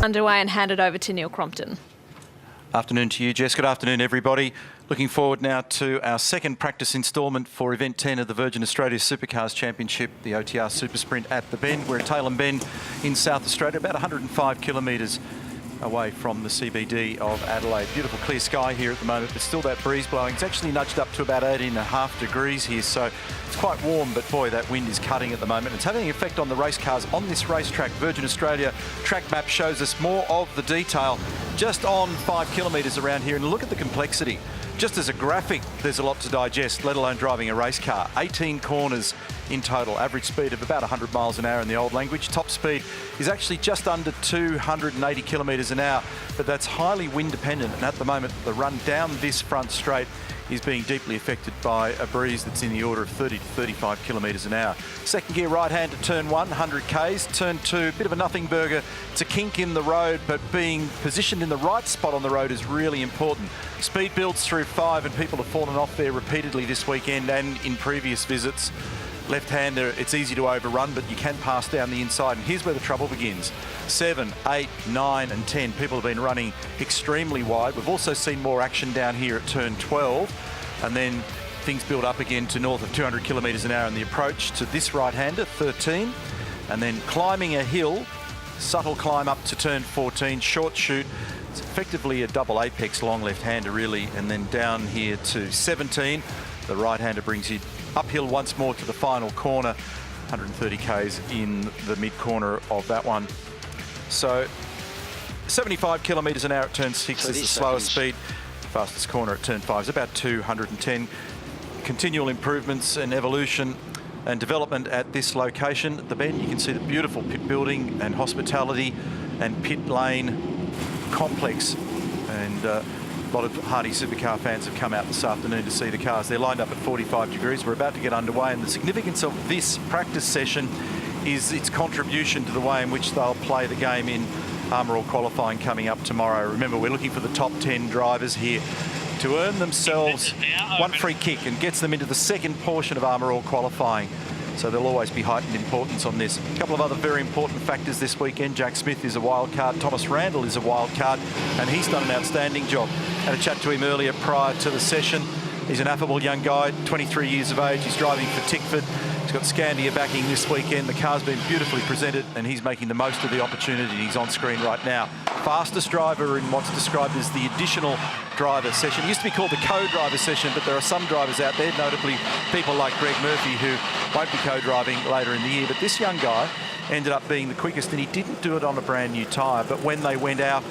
Underway and hand it over to Neil Crompton. Afternoon to you, Jess. Good afternoon, everybody. Looking forward now to our second practice instalment for Event 10 of the Virgin Australia Supercars Championship, the OTR SuperSprint at the Bend. We're at Tailem Bend in South Australia, about 105 kilometres away from the CBD of Adelaide. Beautiful clear sky here at the moment, but still that breeze blowing. It's actually nudged up to about 18.5 degrees here, so it's quite warm, but boy, that wind is cutting at the moment. It's having an effect on the race cars on this racetrack. Virgin Australia track map shows us more of the detail just on 5 kilometres around here, and look at the complexity. Just as a graphic, there's a lot to digest, let alone driving a race car. 18 corners in total, average speed of about 100 miles an hour in the old language. Top speed is actually just under 280 kilometres an hour, but that's highly wind dependent. And at the moment, the run down this front straight is being deeply affected by a breeze that's in the order of 30 to 35 kilometres an hour. Second gear right hand to turn 1, 100 Ks. Turn 2, bit of a nothing burger. It's a kink in the road, but being positioned in the right spot on the road is really important. Speed builds through 5, and people have fallen off there repeatedly this weekend and in previous visits. Left-hander, it's easy to overrun, but you can pass down the inside. And here's where the trouble begins. 7, 8, 9 and 10. People have been running extremely wide. We've also seen more action down here at turn 12. And then things build up again to north of 200 kilometres an hour in the approach to this right-hander, 13. And then climbing a hill, subtle climb up to turn 14, short shoot. It's effectively a double apex long left-hander, really. And then down here to 17. The right-hander brings you uphill once more to the final corner, 130 Ks in the mid-corner of that one. So 75 kilometres an hour at turn 6 is the slowest speed. Fastest corner at turn 5 is about 210. Continual improvements and evolution and development at this location. At the Bend, you can see the beautiful pit building and hospitality and pit lane complex. And a lot of hardy supercar fans have come out this afternoon to see the cars. They're lined up at 45 degrees. We're about to get underway, and the significance of this practice session is its contribution to the way in which they'll play the game in Armour All qualifying coming up tomorrow. Remember, we're looking for the top 10 drivers here to earn themselves one free kick and gets them into the second portion of Armour All qualifying. So there'll always be heightened importance on this. A couple of other very important factors this weekend. Jack Smith is a wild card. Thomas Randall is a wild card, and he's done an outstanding job. Had a chat to him earlier prior to the session. He's an affable young guy, 23 years of age. He's driving for Tickford. He's got Scandia backing this weekend. The car's been beautifully presented, and he's making the most of the opportunity. He's on screen right now. Fastest driver in what's described as the additional driver session. It used to be called the co-driver session, but there are some drivers out there, notably people like Greg Murphy, who won't be co-driving later in the year. But this young guy ended up being the quickest, and he didn't do it on a brand new tyre. But when they went out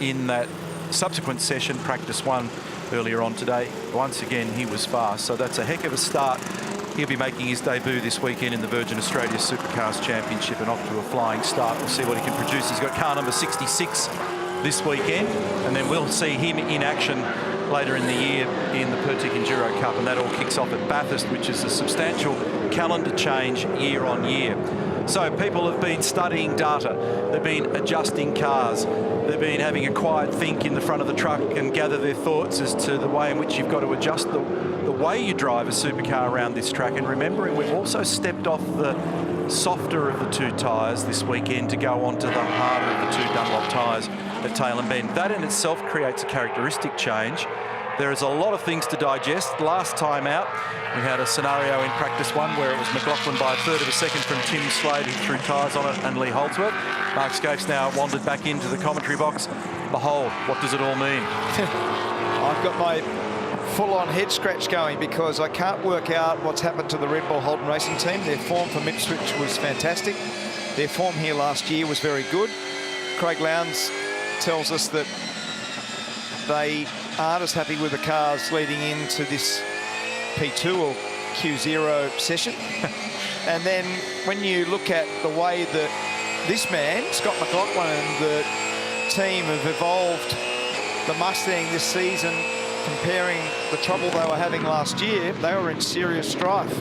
in that subsequent session, practice 1 earlier on today, once again he was fast. So that's a heck of a start. He'll be making his debut this weekend in the Virgin Australia Supercars Championship, and off to a flying start. We'll see what he can produce. He's got car number 66 this weekend, and then we'll see him in action later in the year in the Pertic Enduro Cup, and that all kicks off at Bathurst, which is a substantial calendar change year on year. So people have been studying data, they've been adjusting cars, they've been having a quiet think in the front of the truck and gather their thoughts as to the way in which you've got to adjust the way you drive a supercar around this track. And remembering, we've also stepped off the softer of the two tyres this weekend to go onto the harder of the two Dunlop tyres at Tailem Bend. That in itself creates a characteristic change. There is a lot of things to digest. Last time out, we had a scenario in practice 1 where it was McLaughlin by a third of a second from Tim Slade, who threw tyres on it, and Lee Holdsworth. Mark Scapes now wandered back into the commentary box. Behold, what does it all mean? I've got my full-on head scratch going because I can't work out what's happened to the Red Bull Holden racing team. Their form from Ipswich was fantastic. Their form here last year was very good. Craig Lowndes tells us that they aren't as happy with the cars leading into this P2 or Q0 session. And then when you look at the way that this man, Scott McLaughlin, and the team have evolved the Mustang this season, comparing the trouble they were having last year, they were in serious strife.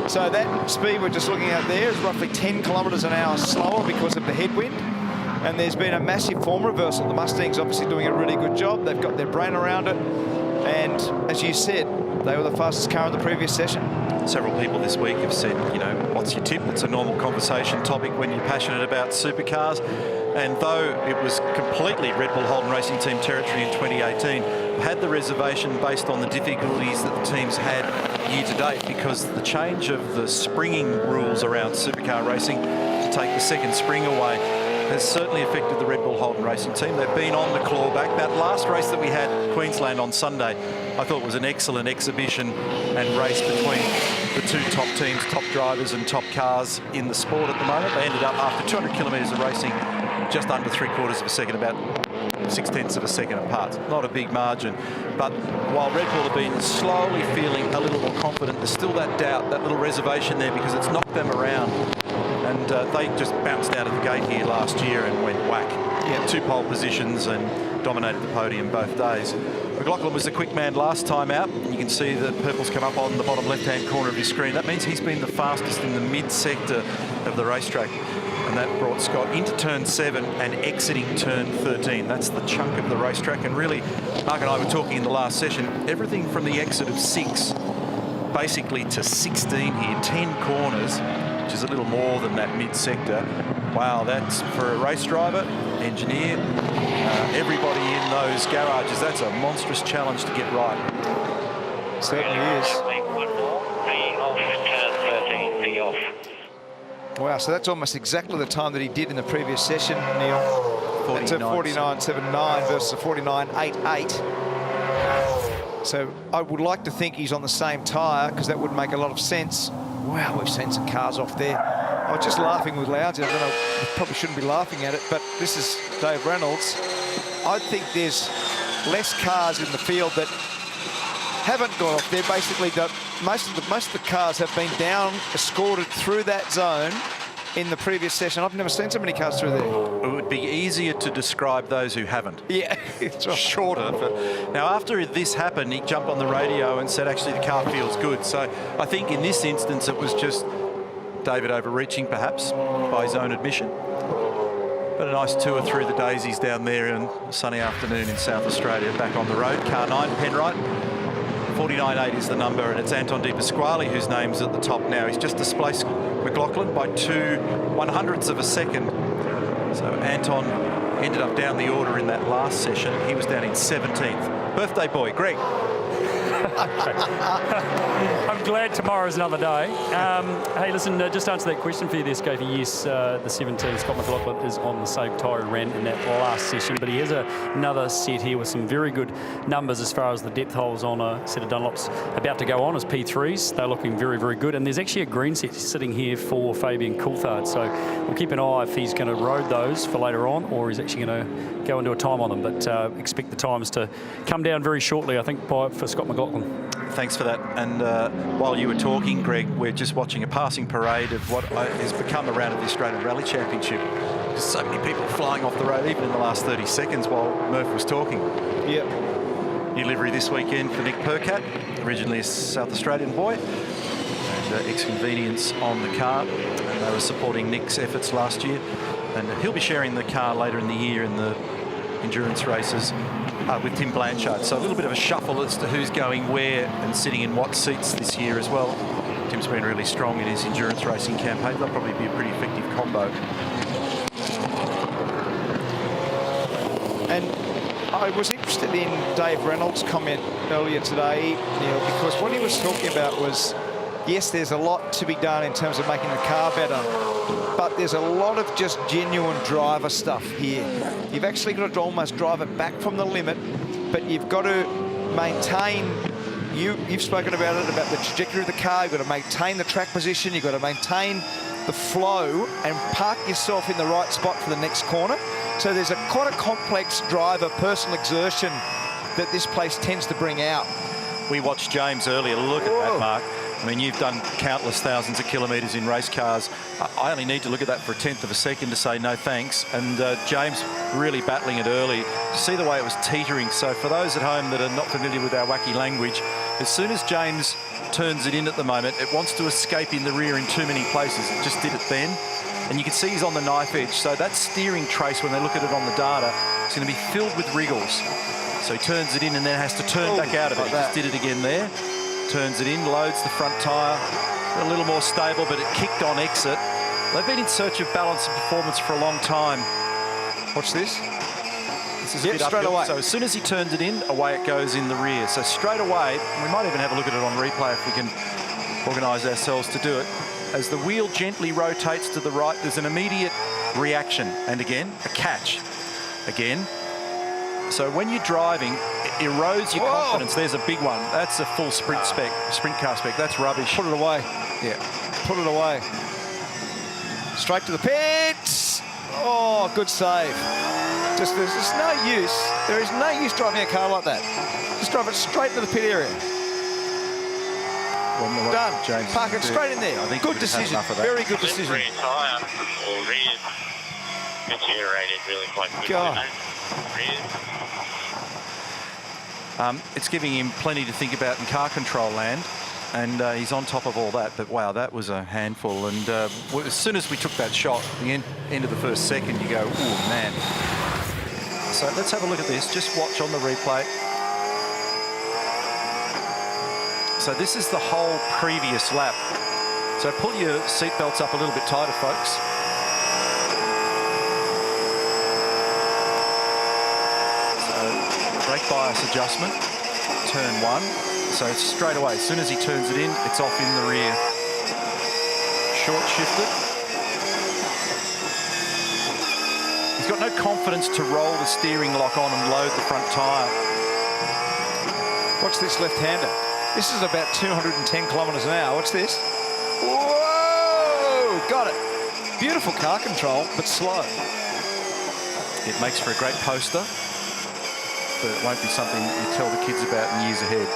So that speed we're just looking at there is roughly 10 kilometres an hour slower because of the headwind. And there's been a massive form reversal. The Mustang's obviously doing a really good job. They've got their brain around it. And as you said, they were the fastest car in the previous session. Several people this week have said, you know, what's your tip? It's a normal conversation topic when you're passionate about supercars. And though it was completely Red Bull Holden Racing Team territory in 2018, I had the reservation based on the difficulties that the teams had year to date, because the change of the springing rules around supercar racing to take the second spring away has certainly affected the Red Bull Holden Racing Team. They've been on the clawback. That last race that we had in Queensland on Sunday, I thought was an excellent exhibition and race between the two top teams, top drivers and top cars in the sport at the moment. They ended up, after 200 kilometres of racing, just under 3/4 of a second, about 0.6 of a second apart. Not a big margin. But while Red Bull have been slowly feeling a little more confident, there's still that doubt, that little reservation there, because it's knocked them around. And they just bounced out of the gate here last year and went whack. Yeah, 2 pole positions and dominated the podium both days. McLaughlin was the quick man last time out. You can see the purple's come up on the bottom left-hand corner of your screen. That means he's been the fastest in the mid-sector of the racetrack. And that brought Scott into turn 7 and exiting turn 13. That's the chunk of the racetrack. And really, Mark and I were talking in the last session, everything from the exit of 6 basically to 16 here, 10 corners, which is a little more than that mid-sector. Wow, that's for a race driver, engineer, everybody in those garages. That's a monstrous challenge to get right. Certainly is. Wow, so that's almost exactly the time that he did in the previous session, Neil. That's a 49.79 versus a 49.88. So I would like to think he's on the same tyre, because that would make a lot of sense. Wow, we've seen some cars off there. I was just laughing with Loudon. I don't know, we probably shouldn't be laughing at it, but this is Dave Reynolds. I think there's less cars in the field that haven't gone off there. Basically, most of the cars have been down, escorted through that zone in the previous session. I've never seen so many cars through there. It would be easier to describe those who haven't. Yeah, it's right. Shorter. But now, after this happened, he jumped on the radio and said, actually, the car feels good. So I think in this instance, it was just David overreaching, perhaps, by his own admission. But a nice tour through the daisies down there on a sunny afternoon in South Australia. Back on the road, car 9, Penrite. 49.8 is the number, and it's Anton De Pasquale whose name's at the top now. He's just displaced McLaughlin by 2/100ths of a second. So Anton ended up down the order in that last session. He was down in 17th. Birthday boy, Greg. I'm glad tomorrow's another day. Hey, listen, just to answer that question for you there, Scotty. Yes, the 17, Scott McLaughlin, is on the same tyre he ran in that last session, but he has another set here with some very good numbers as far as the depth holes on a set of Dunlops about to go on as P3s. They're looking very, very good. And there's actually a green set sitting here for Fabian Coulthard. So we'll keep an eye if he's going to road those for later on, or he's actually going to go and do a time on them. But expect the times to come down very shortly, I think, for Scott McLaughlin. Thanks for that. And while you were talking, Greg, we're just watching a passing parade of what has become a round of the Australian Rally Championship. Just so many people flying off the road, even in the last 30 seconds while Murph was talking. Yep. New livery this weekend for Nick Percat, originally a South Australian boy. And X-Convenience on the car. And they were supporting Nick's efforts last year. And he'll be sharing the car later in the year in the endurance races with Tim Blanchard. So a little bit of a shuffle as to who's going where and sitting in what seats this year as well. Tim's been really strong in his endurance racing campaign. That'll probably be a pretty effective combo. And I was interested in Dave Reynolds' comment earlier today, Neil, because what he was talking about was, yes, there's a lot to be done in terms of making the car better, but there's a lot of just genuine driver stuff here. You've actually got to almost drive it back from the limit, but you've got to maintain, you've spoken about it, about the trajectory of the car. You've got to maintain the track position. You've got to maintain the flow and park yourself in the right spot for the next corner. So there's quite a complex driver, personal exertion that this place tends to bring out. We watched James earlier. Look at that, Mark. I mean, you've done countless thousands of kilometres in race cars. I only need to look at that for 1/10 of a second to say no thanks. And James really battling it early. You see the way it was teetering. So for those at home that are not familiar with our wacky language, as soon as James turns it in at the moment, it wants to escape in the rear in too many places. It just did it then. And you can see he's on the knife edge. So that steering trace, when they look at it on the data, it's going to be filled with wriggles. So he turns it in and then has to turn back out of it. He just did it again there. Turns it in, loads the front tyre. A little more stable, but it kicked on exit. They've been in search of balance and performance for a long time. Watch this. This is Yep, a bit straight uphill. away. So as soon as he turns it in, away it goes in the rear. So straight away, we might even have a look at it on replay if we can organise ourselves to do it. As the wheel gently rotates to the right, there's an immediate reaction. And again, a catch. Again. So when you're driving, it erodes your confidence. There's a big one. That's a full sprint car spec. That's rubbish. Put it away. Yeah, put it away. Straight to the pits. Oh, good save. There's just no use. There is no use driving a car like that. Just drive it straight to the pit area. Done. James, Park it straight in there. I think good decision. Very good decision. Tyre or rear deteriorated really quite quickly. God. It's giving him plenty to think about in car control land, and he's on top of all that. But wow, that was a handful. And as soon as we took that shot, the end of the first second, you go, oh man. So let's have a look at this. Just watch on the replay. So this is the whole previous lap. So pull your seatbelts up a little bit tighter, folks. Brake bias adjustment, turn 1. So it's straight away, as soon as he turns it in, it's off in the rear. Short shifted. He's got no confidence to roll the steering lock on and load the front tyre. Watch this left-hander. This is about 210 kilometres an hour. Watch this. Whoa! Got it. Beautiful car control, but slow. It makes for a great poster, but it won't be something you tell the kids about in years ahead.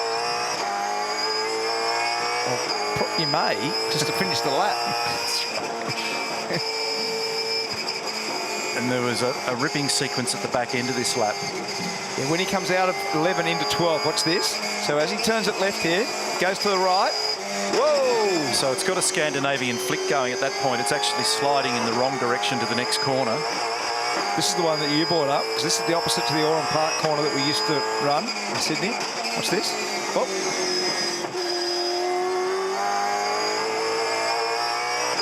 Well, you may, just to finish the lap. And there was a ripping sequence at the back end of this lap. Yeah, when he comes out of 11 into 12, watch this. So as he turns it left here, goes to the right. Whoa! So it's got a Scandinavian flick going at that point. It's actually sliding in the wrong direction to the next corner. This is the one that you brought up, because this is the opposite to the Oran Park corner that we used to run in Sydney. Watch this. Oh.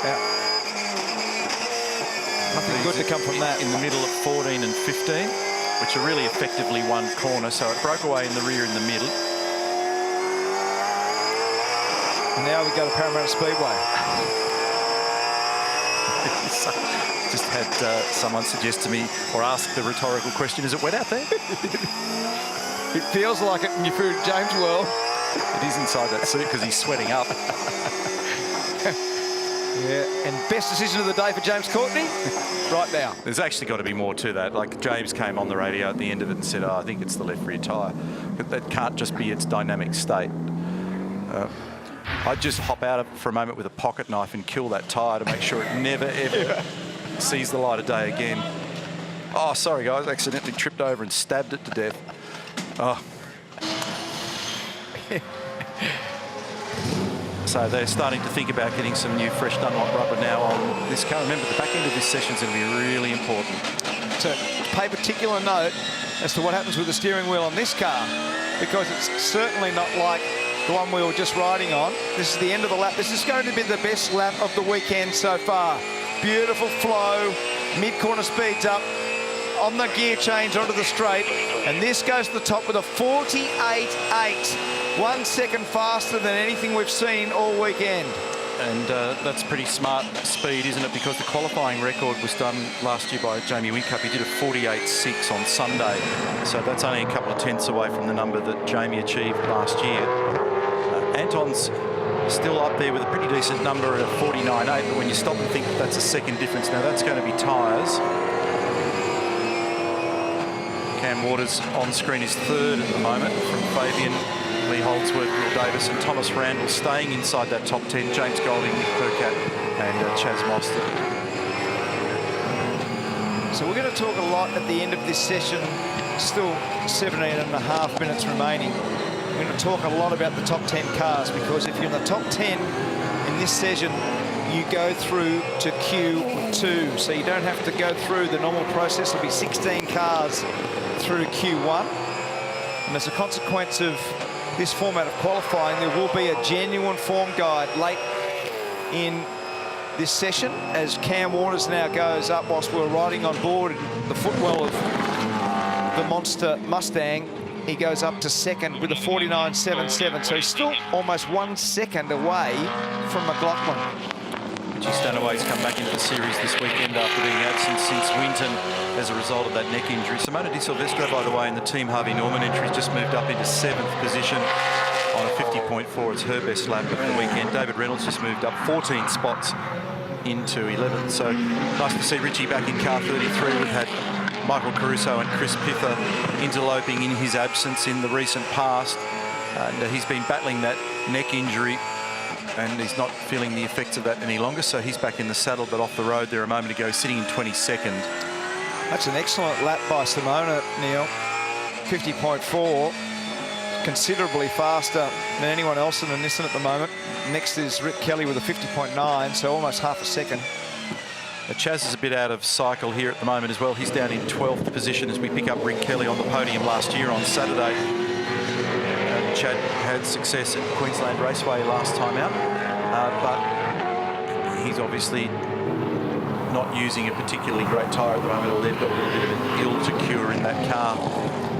Yeah. Nothing good to come from that. In the middle of 14 and 15, which are really effectively one corner. So it broke away in the rear in the middle. And now we go to Parramatta Speedway. Just had someone suggest to me or ask the rhetorical question, is it wet out there? It feels like it when you're through James World. It is inside that suit because he's sweating up. Yeah, and best decision of the day for James Courtney, right now. There's actually got to be more to that. Like James came on the radio at the end of it and said, oh, I think it's the left rear tyre. But that can't just be its dynamic state. I'd just hop out of it for a moment with a pocket knife and kill that tyre to make sure it never, ever sees the light of day again. Oh, sorry, guys. I accidentally tripped over and stabbed it to death. Oh. So they're starting to think about getting some new fresh Dunlop rubber now on this car. Remember, the back end of this session is going to be really important. So pay particular note as to what happens with the steering wheel on this car, because it's certainly not like the one we were just riding on. This is the end of the lap. This is going to be the best lap of the weekend so far. Beautiful flow, mid-corner speeds up, on the gear change onto the straight, and this goes to the top with a 48.8. 1 second faster than anything we've seen all weekend. And that's pretty smart speed, isn't it? Because the qualifying record was done last year by Jamie Whincup. He did a 48.6 on Sunday. So that's only a couple of tenths away from the number that Jamie achieved last year. Anton's still up there with a pretty decent number at a 49.8, but when you stop and think that's a second difference, now that's going to be tyres. Cam Waters on screen is third at the moment from Fabian, Lee Holdsworth, Will Davis and Thomas Randall staying inside that top 10. James Golding, Nick Percat and Chaz Mostert. So we're going to talk a lot at the end of this session. Still 17.5 minutes remaining. We're going to talk a lot about the top 10 cars, because if you're in the top 10 in this session, you go through to Q2. So you don't have to go through the normal process. There'll be 16 cars through Q1. And as a consequence of this format of qualifying, there will be a genuine form guide late in this session, as Cam Waters now goes up whilst we're riding on board the footwell of the monster Mustang. He goes up to second with a 49.77, so he's still almost 1 second away from McLaughlin. Richie Stanaway's come back into the series this weekend after being absent since Winton as a result of that neck injury. Simona Di Silvestro, by the way, in the Team Harvey Norman entry, has just moved up into 7th position on a 50.4. It's her best lap of the weekend. David Reynolds just moved up 14 spots into 11th. So nice to see Richie back in car 33. We've had Michael Caruso and Chris Pither interloping in his absence in the recent past. And he's been battling that neck injury, and he's not feeling the effects of that any longer. So he's back in the saddle, but off the road there a moment ago, sitting in 22nd. That's an excellent lap by Simona, Neil. 50.4. Considerably faster than anyone else in the Nissan at the moment. Next is Rick Kelly with a 50.9, so almost half a second. Chaz is a bit out of cycle here at the moment as well. He's down in 12th position as we pick up Rick Kelly on the podium last year on Saturday. Chad had success at Queensland Raceway last time out, but he's obviously not using a particularly great tyre at the moment, or they've got a little bit of an ill to cure in that car.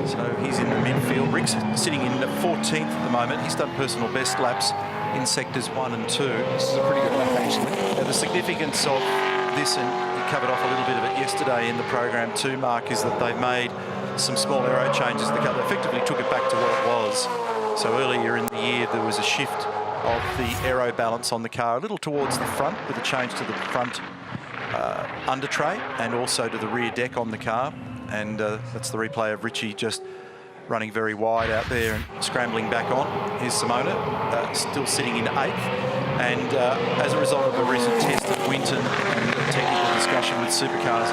So he's in the midfield. Rick's sitting in 14th at the moment. He's done personal best laps in sectors 1 and 2. This is a pretty good lap, actually. Now, the significance of this, and you covered off a little bit of it yesterday in the program too, Mark, is that they've made some small aero changes. The car effectively took it back to what it was. So earlier in the year, there was a shift of the aero balance on the car a little towards the front, with a change to the front under tray and also to the rear deck on the car. And that's the replay of Richie just running very wide out there and scrambling back on. Here's Simona, still sitting in 8th. And as a result of a recent test at Winton and a technical discussion with Supercars,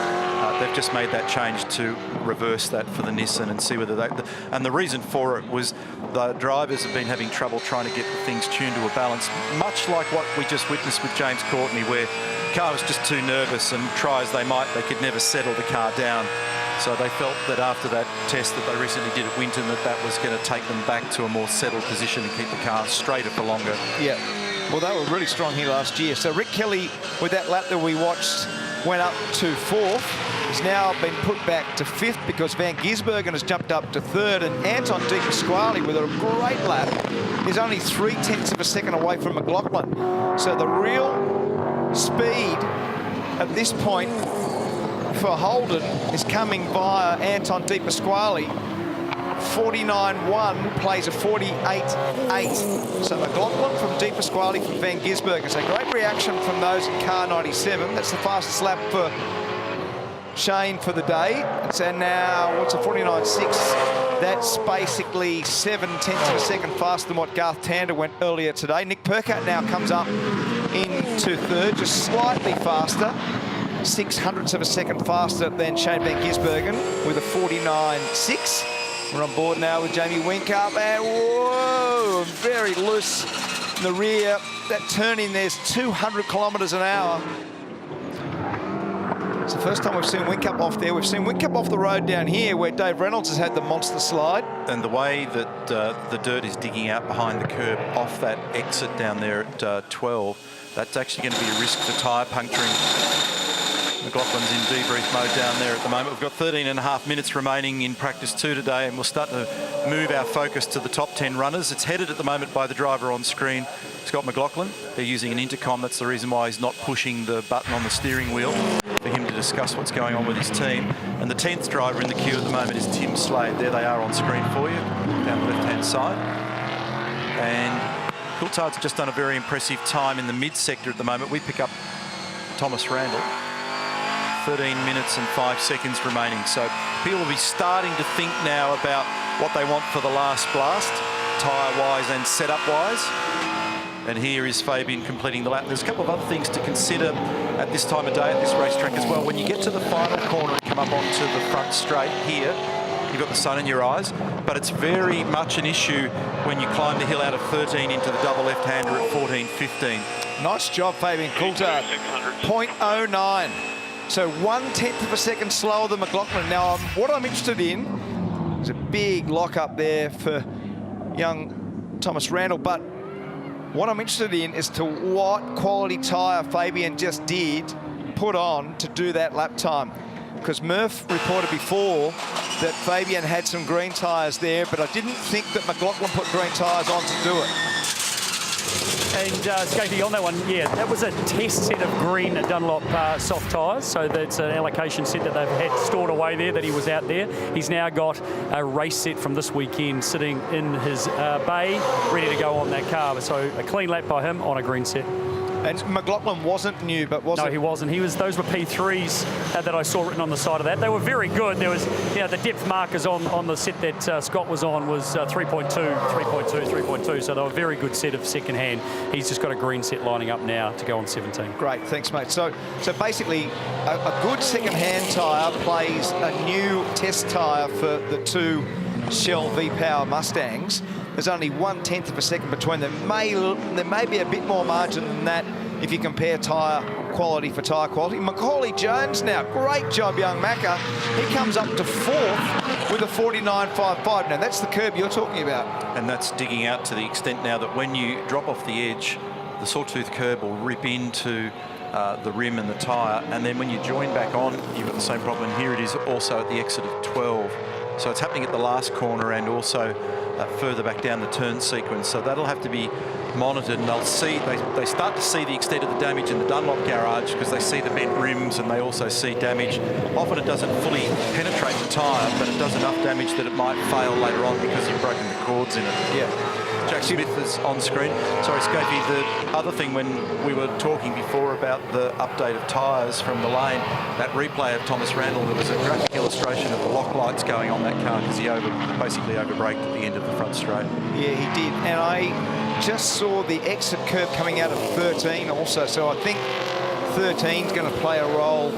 they've just made that change to reverse that for the Nissan and see whether they... And the reason for it was the drivers have been having trouble trying to get the things tuned to a balance, much like what we just witnessed with James Courtney, where the car was just too nervous, and try as they might, they could never settle the car down. So they felt that after that test that they recently did at Winton, that was going to take them back to a more settled position and keep the car straighter for longer. Yeah, well, they were really strong here last year. So Rick Kelly, with that lap that we watched, went up to 4th. He's now been put back to 5th because Van Gisbergen has jumped up to 3rd, and Anton De Pasquale, with a great lap, is only 0.3 of a second away from McLaughlin. So the real speed at this point for Holden is coming via Anton De Pasquale. 49.1 plays a 48.8. So McLaughlin from De Pasquale from Van Gisbergen. So great reaction from those in car 97. That's the fastest lap for Shane for the day. And now, what's a 49.6? That's basically 0.7 of a second faster than what Garth Tander went earlier today. Nick Percat now comes up into 3rd, just slightly faster. 0.06 of a second faster than Shane Van Gisbergen with a 49.6. We're on board now with Jamie Whincup, and whoa, very loose in the rear. That turn in there's 200 kilometres an hour. It's the first time we've seen Whincup off there. We've seen Whincup off the road down here where Dave Reynolds has had the monster slide. And the way that the dirt is digging out behind the curb off that exit down there at 12, that's actually going to be a risk for tyre puncturing. McLaughlin's in debrief mode down there at the moment. We've got 13.5 minutes remaining in practice 2 today, and we'll start to move our focus to the top 10 runners. It's headed at the moment by the driver on screen, Scott McLaughlin. They're using an intercom. That's the reason why he's not pushing the button on the steering wheel for him to discuss what's going on with his team. And the 10th driver in the queue at the moment is Tim Slade. There they are on screen for you, down the left-hand side. And Coulthard's just done a very impressive time in the mid-sector at the moment. We pick up Thomas Randall. 13 minutes and 5 seconds remaining. So people will be starting to think now about what they want for the last blast, tyre-wise and setup-wise. And here is Fabian completing the lap. There's a couple of other things to consider at this time of day at this racetrack as well. When you get to the final corner and come up onto the front straight here, you've got the sun in your eyes, but it's very much an issue when you climb the hill out of 13 into the double left-hander at 14.15. Nice job, Fabian Coulthard. 0.09. So 1/10 of a second slower than McLaughlin. Now, what I'm interested in is a big lock up there for young Thomas Randall, but What I'm interested in is to what quality tyre Fabian just did put on to do that lap time. Because Murph reported before that Fabian had some green tyres there, but I didn't think that McLaughlin put green tyres on to do it. And Scapey, on that one, yeah, that was a test set of green Dunlop soft tyres. So that's an allocation set that they've had stored away there, that he was out there. He's now got a race set from this weekend sitting in his bay, ready to go on that car. So a clean lap by him on a green set. And McLaughlin wasn't new, but was No, it? he wasn't. Those were P3s that I saw written on the side of that. They were very good. There was, the depth markers on the set that Scott was on was 3.2, 3.2, 3.2. So they were a very good set of second hand. He's just got a green set lining up now to go on 17. Great, thanks, mate. So basically, a good second-hand tyre plays a new test tyre for the two Shell V-Power Mustangs. There's only 1/10 of a second between them. There may be a bit more margin than that if you compare tyre quality for tyre quality. Macaulay Jones now, great job, young Macca. He comes up to 4th with a 49.55. Now, that's the curb you're talking about. And that's digging out to the extent now that when you drop off the edge, the sawtooth curb will rip into the rim and the tyre, and then when you join back on, you've got the same problem. And here it is also at the exit of 12. So it's happening at the last corner and also further back down the turn sequence. So that'll have to be monitored, and they'll see, they start to see the extent of the damage in the Dunlop garage because they see the bent rims and they also see damage. Often it doesn't fully penetrate the tyre, but it does enough damage that it might fail later on because you've broken the cords in it. Yeah. Jack Smith is on screen. Sorry, Scapey, the other thing when we were talking before about the update of tyres from the lane, that replay of Thomas Randall, there was a graphic illustration of the lock lights going on that car because he basically overbraked at the end of the front straight. Yeah, he did. And I just saw the exit curve coming out of 13 also. So I think 13 is going to play a role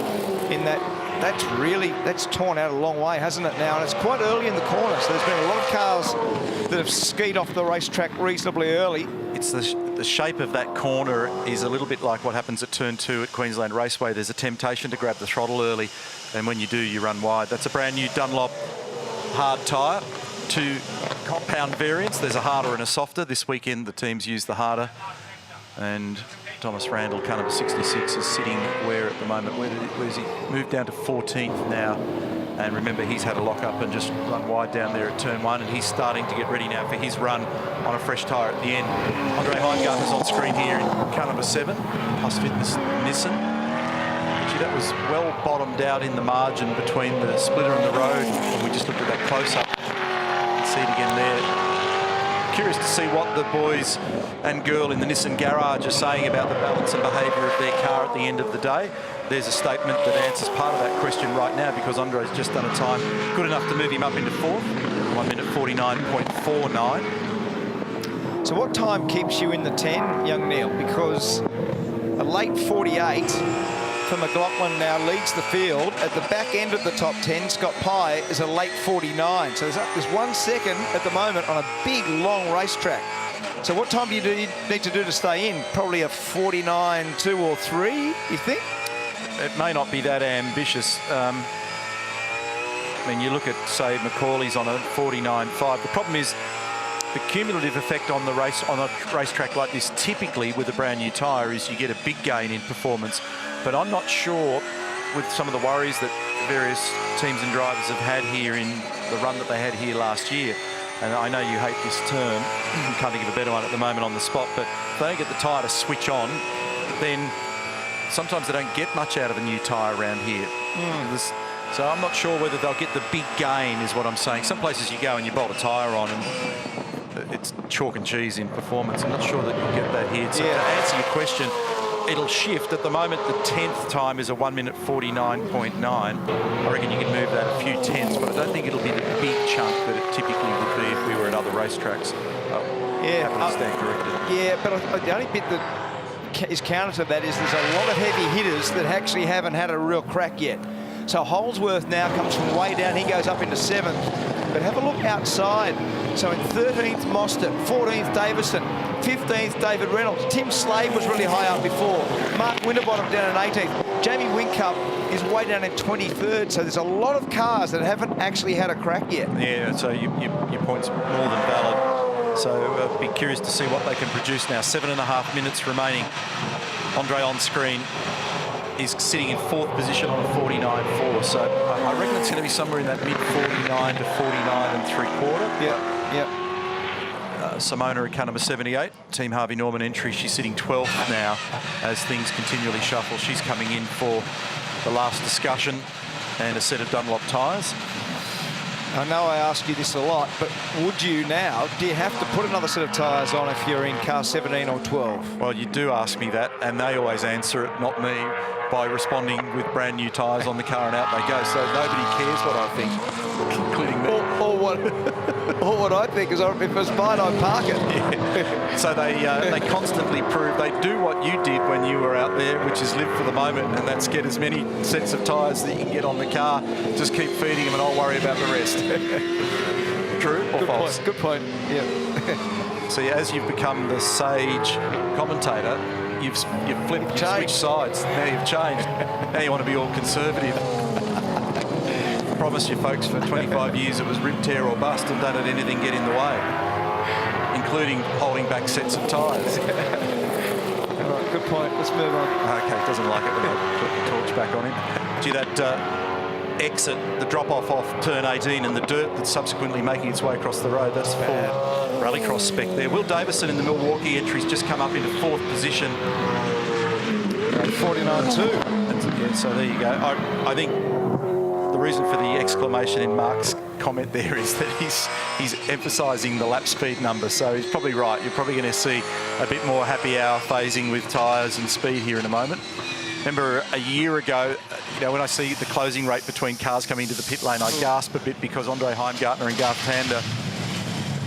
in that. That's torn out a long way, hasn't it now? And it's quite early in the corner, so there's been a lot of cars that have skied off the racetrack reasonably early. It's the shape of that corner is a little bit like what happens at turn 2 at Queensland Raceway. There's a temptation to grab the throttle early, and when you do, you run wide. That's a brand new Dunlop hard tyre, 2 compound variants. There's a harder and a softer. This weekend, the teams use the harder, and Thomas Randall, Carnival 66, is sitting where at the moment? Where's he? Moved down to 14th now. And remember, he's had a lock-up and just run wide down there at turn 1, and he's starting to get ready now for his run on a fresh tyre at the end. Andre Heimgartner's on screen here in car number 7, Plus Fitness Nissan. Actually, that was well bottomed out in the margin between the splitter and the road when we just looked at that close-up. See it again there. Curious to see what the boys and girl in the Nissan garage are saying about the balance and behaviour of their car at the end of the day. There's a statement that answers part of that question right now because Andre's just done a time good enough to move him up into 4th, 1 minute 49.49. So what time keeps you in the 10, young Neil? Because a late 48 for McLaughlin now leads the field. At the back end of the top 10, Scott Pye is a late 49. So there's 1 second at the moment on a big, long racetrack. So what time do you need to do to stay in? Probably a 49.2 or 3, you think? It may not be that ambitious. I mean, you look at, say, Macaulay's on a 49.5. The problem is the cumulative effect on the race on a racetrack like this, typically with a brand new tyre, is you get a big gain in performance. But I'm not sure, with some of the worries that various teams and drivers have had here in the run that they had here last year, and I know you hate this term, can't think of a better one at the moment on the spot, but if they don't get the tyre to switch on, then sometimes they don't get much out of a new tyre around here. So I'm not sure whether they'll get the big gain, is what I'm saying. Some places you go and you bolt a tyre on and it's chalk and cheese in performance. I'm not sure that you'll get that here. So to answer your question, it'll shift. At the moment, the 10th time is a 1 minute 49.9. I reckon you can move that a few tenths, but I don't think it'll be the big chunk that it typically would be if we were at other racetracks. Stand corrected. Yeah, but the only bit that is counter to that is there's a lot of heavy hitters that actually haven't had a real crack yet. So Holsworth now comes from way down. He goes up into 7th. But have a look outside. So in 13th, Mostert, 14th, Davison, 15th, David Reynolds. Tim Slade was really high up before. Mark Winterbottom down in 18th. Jamie Whincup is way down in 23rd. So there's a lot of cars that haven't actually had a crack yet. Yeah, so your point's more than valid. So be curious to see what they can produce now. 7.5 minutes remaining. Andre on screen is sitting in 4th position on a 49.4. So I reckon it's going to be somewhere in that mid-49 to 49 and 3/4. Yep. Simona at car number 78, Team Harvey Norman entry. She's sitting 12th now as things continually shuffle. She's coming in for the last discussion and a set of Dunlop tyres. I know I ask you this a lot, but would you now, do you have to put another set of tyres on if you're in car 17 or 12? Well, you do ask me that, and they always answer it, not me, by responding with brand new tyres on the car, and out they go. So nobody cares what I think, including me. Or what I think is, if it's mine, I park it. Yeah. So they constantly prove they do what you did when you were out there, which is live for the moment, and that's get as many sets of tyres that you can get on the car. Just keep feeding them, and I'll worry about the rest. True or false? Good point. Yeah. So as you've become the sage commentator, you've flipped, you've switched sides. Now you've changed. Now you want to be all conservative. I promise you folks, for 25 years it was rib tear or bust, and don't let anything get in the way, including holding back sets of tyres. All right, good point. Let's move on. Okay, doesn't like it when I put the torch back on him. Gee, that exit, the drop-off off turn 18 and the dirt that's subsequently making its way across the road, that's full rallycross spec there. Will Davison in the Milwaukee entry's just come up into 4th position. 49.2. Yeah, so there you go. I think the reason for the exclamation in Mark's comment there is that he's emphasising the lap speed number, so he's probably right. You're probably going to see a bit more happy hour phasing with tyres and speed here in a moment. Remember a year ago, when I see the closing rate between cars coming into the pit lane, I gasp a bit because Andre Heimgartner and Garth Tander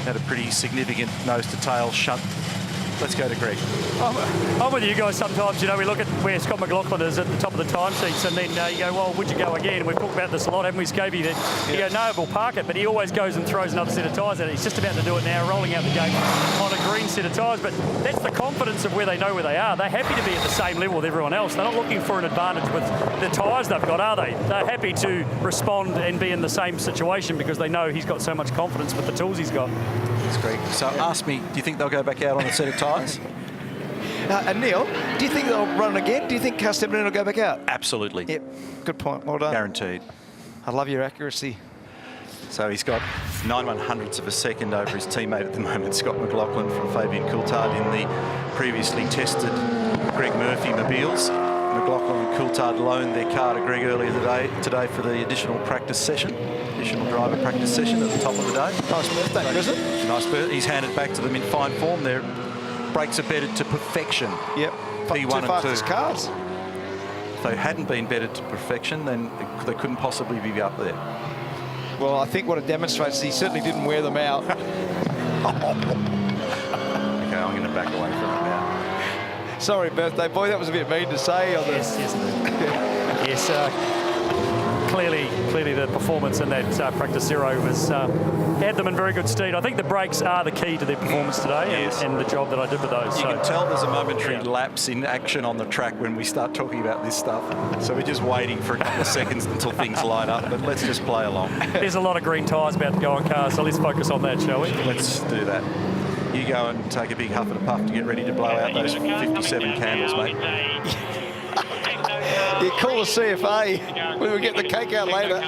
had a pretty significant nose-to-tail shunt. Let's go to Greg. I'm with you guys sometimes. We look at where Scott McLaughlin is at the top of the timesheets, and then you go, well, would you go again? And we've talked about this a lot, haven't we, Scobie? That you go, no, we'll park it, but he always goes and throws another set of tyres at it. He's just about to do it now, rolling out the gate on a green set of tyres. But that's the confidence of where they know where they are. They're happy to be at the same level with everyone else. They're not looking for an advantage with the tyres they've got, are they? They're happy to respond and be in the same situation because they know he's got so much confidence with the tools he's got. That's Greg. So ask me, do you think they'll go back out on a set of tyres? And Neil, do you think they'll run again? Do you think car 17 will go back out? Absolutely. Yep. Good point. Well done. Guaranteed. I love your accuracy. So he's got 9/100ths of a second over his teammate at the moment, Scott McLaughlin from Fabian Coulthard in the previously tested Greg Murphy mobiles. McLaughlin and Coulthard loaned their car to Greg earlier today for the additional practice session, additional driver practice session at the top of the day. Nice birthday present. Nice birthday. He's handed back to them in fine form. Their brakes are bedded to perfection. Yep. P1 Two fastest and 2. cars. If they hadn't been bedded to perfection, then they couldn't possibly be up there. Well, I think what it demonstrates is he certainly didn't wear them out. Okay, I'm going to back away from it now. Sorry, birthday boy, that was a bit mean to say on this. Yes, clearly the performance in that practice zero was had them in very good stead. I think the brakes are the key to their performance today, and the job that I did with those. You can tell there's a momentary lapse in action on the track when we start talking about this stuff. So we're just waiting for a couple of seconds until things line up, but let's just play along. There's a lot of green tyres about to go on cars, so let's focus on that, shall we? Let's do that. You go and take a big huff and a puff to get ready to blow out those 57 candles, mate. You call the CFA when we get the cake out later.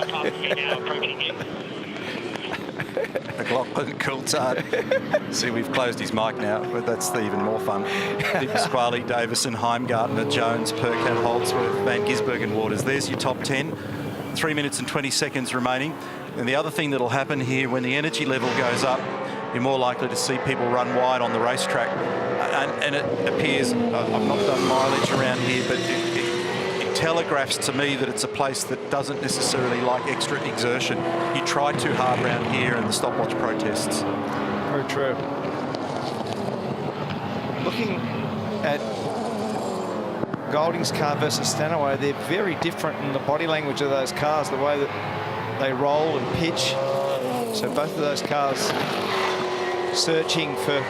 McLaughlin, Coulthard. See, we've closed his mic now, but that's even more fun. Di Pasquale, Davison, Heimgartner, Jones, Percat, Holdsworth, Van Gisbergen, Waters. There's your top 10. 3 minutes and 20 seconds remaining. And the other thing that'll happen here, when the energy level goes up, you're more likely to see people run wide on the racetrack. And it appears, I've not done mileage around here, but it telegraphs to me that it's a place that doesn't necessarily like extra exertion. You try too hard around here and the stopwatch protests. Very true. Looking at Golding's car versus Stanaway, they're very different in the body language of those cars, the way that they roll and pitch. So both of those cars searching for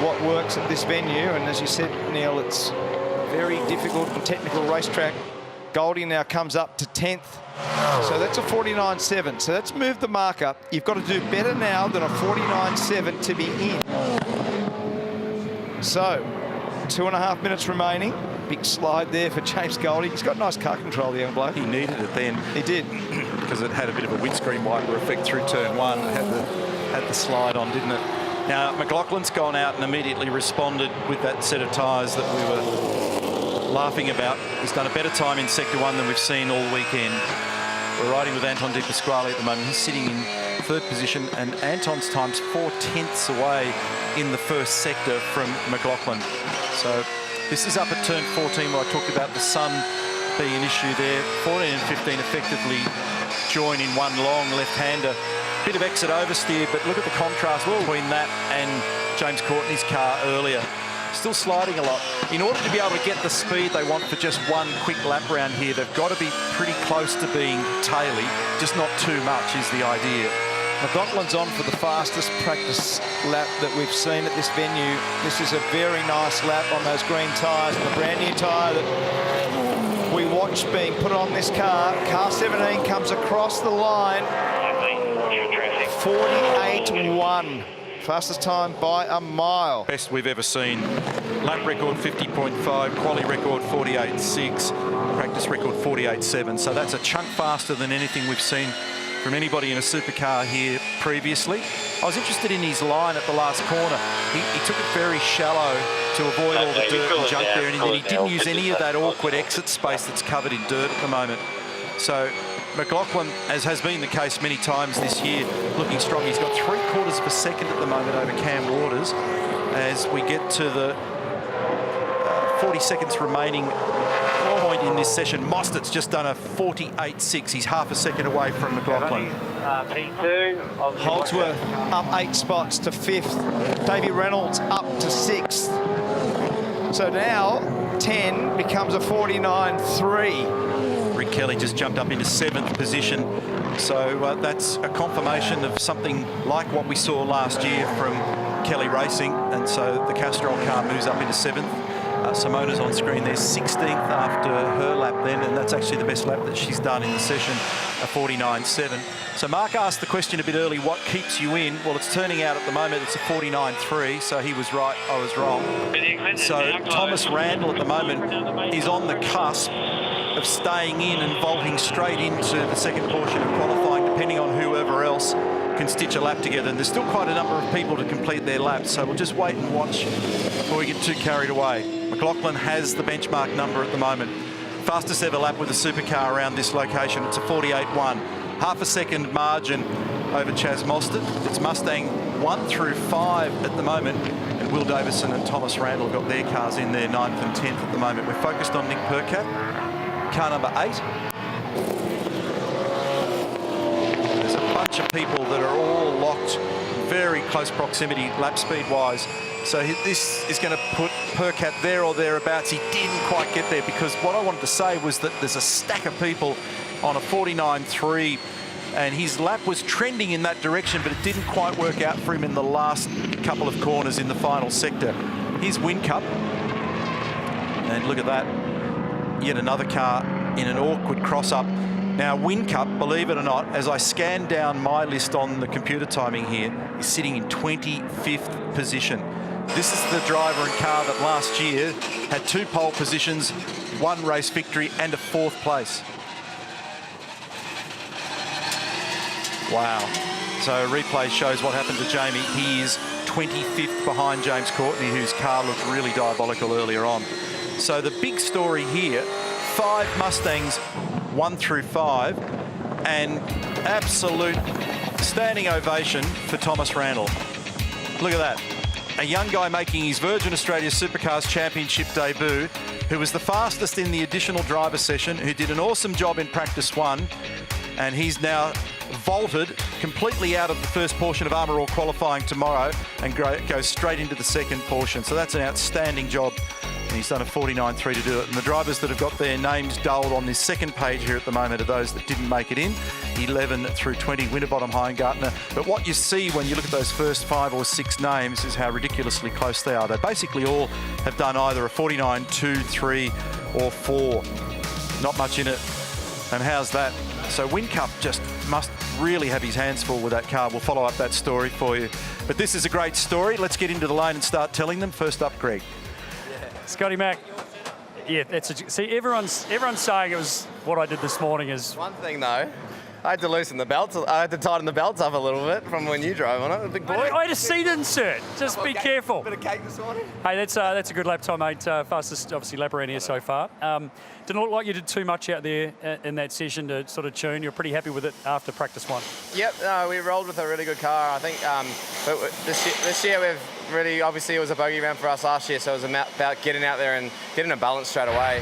what works at this venue, and as you said, Neil, it's very difficult and technical racetrack Goldie now comes up to 10th. So that's a 49.7. So that's moved the mark up. You've got to do better now than a 49.7 to be in. So 2.5 minutes remaining. Big slide there for James Goldie. He's got nice car control, the young bloke. He needed it then. He did. Because it had a bit of a windscreen wiper effect through turn one. It had the slide on, didn't it? Now, McLaughlin's gone out and immediately responded with that set of tyres that we were laughing about. He's done a better time in Sector 1 than we've seen all weekend. We're riding with Anton De Pasquale at the moment. He's sitting in 3rd position, and Anton's time's 4/10 away in the 1st sector from McLaughlin. So this is up at turn 14 where I talked about the sun being an issue there. 14 and 15 effectively join in one long left-hander. Bit of exit oversteer, but look at the contrast between that and James Courtney's car earlier. Still sliding a lot. In order to be able to get the speed they want for just one quick lap round here, they've got to be pretty close to being taily, just not too much is the idea. McLaughlin's on for the fastest practice lap that we've seen at this venue. This is a very nice lap on those green tyres, and the brand new tyre that we watched being put on this car. Car 17 comes across the line. 48.1. Fastest time by a mile. Best we've ever seen. Lap record 50.5, quali record 48.6, practice record 48.7. So that's a chunk faster than anything we've seen from anybody in a supercar here previously. I was interested in his line at the last corner. He took it very shallow to avoid all the dirt and junk there, and he didn't use any of that awkward exit space that's covered in dirt at the moment. So McLaughlin, as has been the case many times this year, looking strong. He's got 3/4 of a second at the moment over Cam Waters as we get to the 40 seconds remaining point in this session. Mostert's just done a 48.6. He's half a second away from McLaughlin. Holdsworth up 8 spots to 5th. Davey Reynolds up to 6th. So now 10 becomes a 49.3. Rick Kelly just jumped up into 7th position. So that's a confirmation of something like what we saw last year from Kelly Racing. And so the Castrol car moves up into 7th. Simona's on screen there, 16th after her lap then, and that's actually the best lap that she's done in the session, a 49.7. So Mark asked the question a bit early, what keeps you in? Well, it's turning out at the moment it's a 49.3, so he was right, I was wrong. So Thomas Randall at the moment is on the cusp of staying in and vaulting straight into the second portion of qualifying, depending on whoever else can stitch a lap together. And there's still quite a number of people to complete their laps, so we'll just wait and watch before we get too carried away. McLaughlin has the benchmark number at the moment. Fastest ever lap with a supercar around this location. It's a 48.1. Half a second margin over Chaz Mostert. It's Mustang 1 through 5 at the moment. And Will Davison and Thomas Randall got their cars in there 9th and 10th at the moment. We're focused on Nick Percat, car number 8. There's a bunch of people that are all locked, very close proximity lap speed wise. So this is going to put Percat there or thereabouts. He didn't quite get there because what I wanted to say was that there's a stack of people on a 49.3 and his lap was trending in that direction, but it didn't quite work out for him in the last couple of corners in the final sector. Here's Whincup. And look at that. Yet another car in an awkward cross-up. Now, Whincup, believe it or not, as I scan down my list on the computer timing here, is sitting in 25th position. This is the driver and car that last year had 2 pole positions, 1 race victory and a 4th place. Wow. So replay shows what happened to Jamie. He is 25th behind James Courtney, whose car looked really diabolical earlier on. So the big story here, 5 Mustangs, 1 through 5, and absolute standing ovation for Thomas Randall. Look at that. A young guy making his Virgin Australia Supercars Championship debut, who was the fastest in the additional driver session, who did an awesome job in practice 1, and he's now vaulted completely out of the first portion of Armour All qualifying tomorrow and goes straight into the second portion. So that's an outstanding job. And he's done a 49.3 to do it. And the drivers that have got their names dulled on this second page here at the moment are those that didn't make it in. 11 through 20, Winterbottom, Heingartner. But what you see when you look at those first 5 or 6 names is how ridiculously close they are. They basically all have done either a 49, 2, 3 or 4. Not much in it. And how's that? So Whincup just must really have his hands full with that car. We'll follow up that story for you. But this is a great story. Let's get into the lane and start telling them. First up, Greg. Scotty Mac. Yeah, see, everyone's saying it was what I did this morning is... One thing though, I had to loosen the belts. I had to tighten the belts up a little bit from when you drove on it, big boy. I had a seat insert. Just be careful. Bit of cake this morning. Hey, that's a good lap time, mate. Fastest, obviously, lap around here so far. Didn't look like you did too much out there in that session to sort of tune. You're pretty happy with it after practice one. Yep, no, we rolled with a really good car. I think but this year we've really, obviously it was a bogey round for us last year, so it was about getting out there and getting a balance straight away.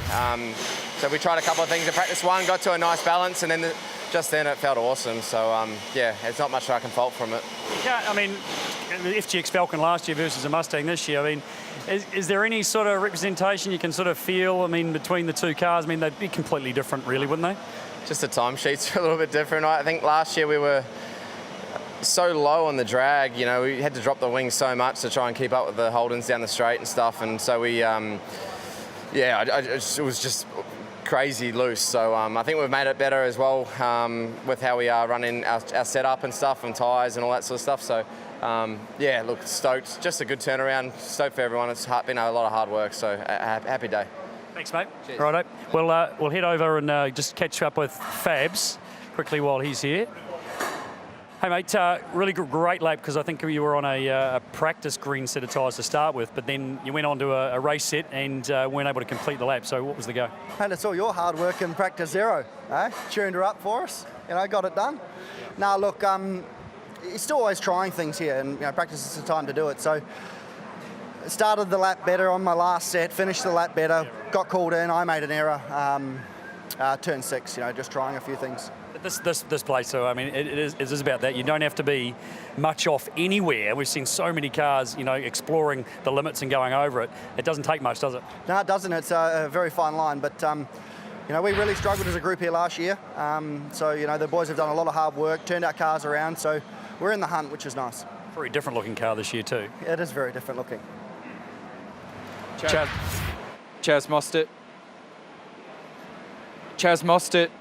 So we tried a couple of things in practice one, got to a nice balance, and then just then it felt awesome. So yeah, there's not much I can fault from it. Yeah, I mean, the FGX Falcon last year versus a Mustang this year, I mean, is there any sort of representation you can sort of feel, I mean, between the two cars? I mean, they'd be completely different, really, wouldn't they? Just the timesheets are a little bit different. I think last year we were so low on the drag, you know, we had to drop the wings so much to try and keep up with the Holdens down the straight and stuff, and so we, yeah, it was just crazy loose. So I think we've made it better as well with how we are running our setup and stuff and tyres and all that sort of stuff. So yeah, look, stoked. Just a good turnaround. Stoked for everyone. It's been a lot of hard work, so happy day. Thanks, mate. Cheers. Righto. We'll head over and just catch up with Fabs quickly while he's here. Hey, mate, really great lap, because I think you were on a practice green set of tyres to start with, but then you went on to a race set and weren't able to complete the lap. So what was the go? And it's all your hard work in practice zero, eh? Tuned her up for us, you know, got it done. Now, look, you're still always trying things here, and you know, practice is the time to do it. So started the lap better on my last set, finished the lap better, got called in, I made an error, turn 6, you know, just trying a few things. This place, so I mean, it is about that. You don't have to be much off anywhere. We've seen so many cars, you know, exploring the limits and going over it. It doesn't take much, does it? No, it doesn't. It's a very fine line, but you know, we really struggled as a group here last year. So you know, the boys have done a lot of hard work, turned our cars around, so we're in the hunt, which is nice. Very different looking car this year too. It is very different looking. Chaz Mostert. Chaz Mostert.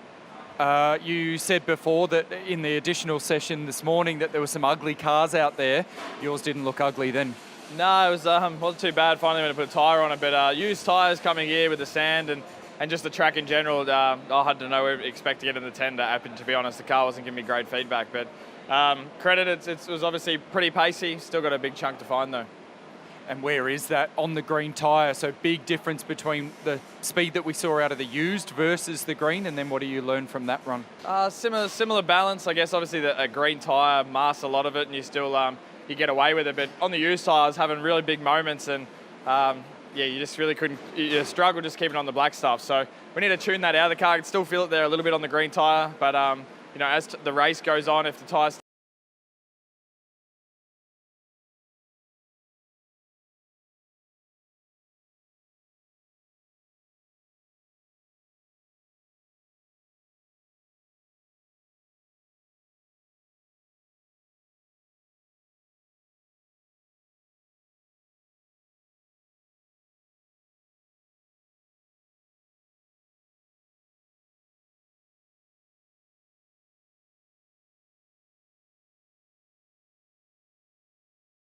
You said before that in the additional session this morning that there were some ugly cars out there. Yours didn't look ugly then. No, it was wasn't too bad. Finally, when I put a tyre on it, but used tyres coming here with the sand and just the track in general, I had to know expect to get in the 10 to happen. To be honest, the car wasn't giving me great feedback, but credit, it was obviously pretty pacey. Still got a big chunk to find though. And where is that on the green tyre? So big difference between the speed that we saw out of the used versus the green, and then what do you learn from that run? Similar balance, I guess. Obviously, a green tyre masks a lot of it, and you still you get away with it. But on the used tyre, I was having really big moments, and yeah, you just really couldn't. You struggle just keeping on the black stuff. So we need to tune that out of the car. I can still feel it there a little bit on the green tyre, but you know, as the race goes on, if the tyres